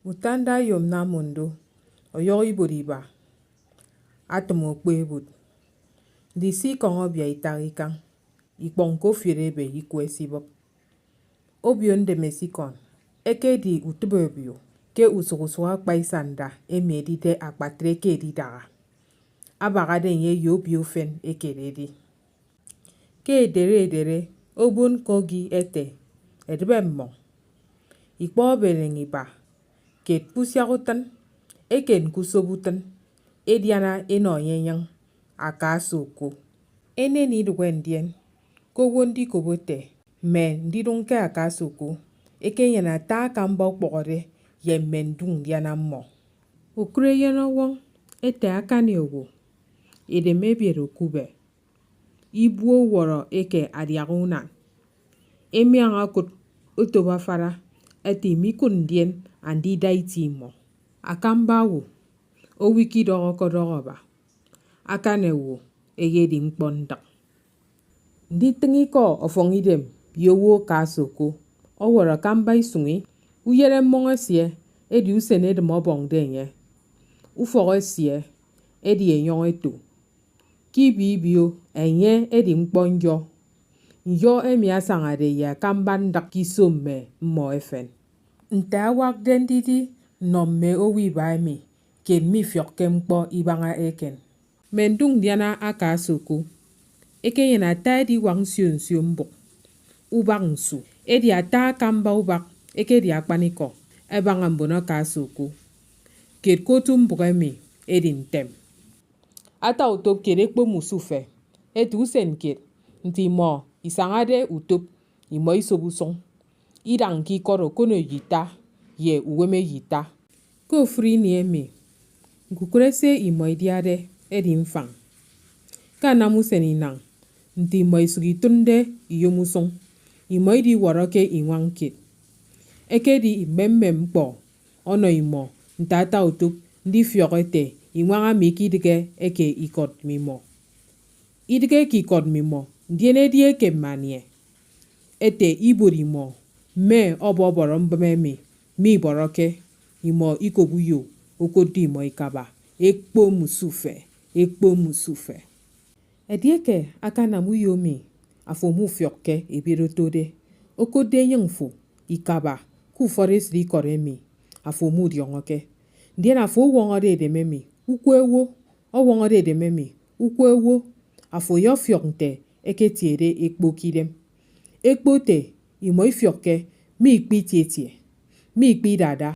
Utanda yom na mundo, oyo iboriba, atomo kwebut. Disi kongo bia itarikan, iponko firebe ikwesibok. Obion de mesikon, eke di utubebio, ke usukusua paisanda emedide akpatre ke di daga. Abagade nye yobio fen eke dedi. Ke edere, obun kogi ete, edbemmo. Ikpo belengiba. Ket pusiarutan, eken kusobutan, ediana eno yenyang, akasoko. Ene ni duwendien, kowondi kobote, men didunke akasoko, eke yana ta kamba pokore, ye mendung diana mo. Ukure yana wong, ete akane ogo, ede mebiero kube. Ibuo woro eke adiagunan. Emi angakut utobafara, eti mikundien andi daiti mo. Akambawo, o wiki doroba. Akane wo, eye di mpondak. Ndi tingiko ofongidem, yowo kasoko. O wara kamba isungi, uyere monga siye, edi usene de mobong denye. Ufore siye, edi enyon eto. Kibibio, enye edi mponjo. Yo emi asangade ya kambandak kisome mo efen. Nta wak den didi nomme owi baimi ke mi fyokke mpo ibanga eken. Mendung diana akasoko. Eke yena ta di wang sion mbok. Ubang su. Edi ata kamba ubak. Eke di akpaniko. Ebanga mbono kasoko. Ket kotu mbokemi edi ntem. Ata utop kerekpo musufe. Eti usen ket. Nti mo isangade utop. Imo isobusong. Idang ki koro kono yita. Ye uweme yita. Ko free ni eme. Nkukurese imo idiade edi mfang. Ka namusen inang. Nti imo isugitunde iyomusong. Imo idi waroke inwankit. Eke di imemme mpo. Ono imo. Ntata utop. Ndi fiokote. Inwanga mikidige eke ikot mimo. Idige ki ikot mimo. Ndiene die ke manye. Ete ibori mo. Me oboboro mbeme mi boroke. Imo ikobuyo. Okodi imo ikaba. Ekpo musufe. Edieke aka na muyomi. Afo mu fioke ebirotode. Okode nyengfo. Ikaba. Ku forest rikoremi. Afo mu diongoke. Ndien afo wongode edememi. Ukwewo. O wongode edememi. Ukwewo. Afo yo fiokte. Eke tiede ekpo kidem. Ekpo te. Imo ifioke. Mi ikpi tietie. Mi ikpi dada.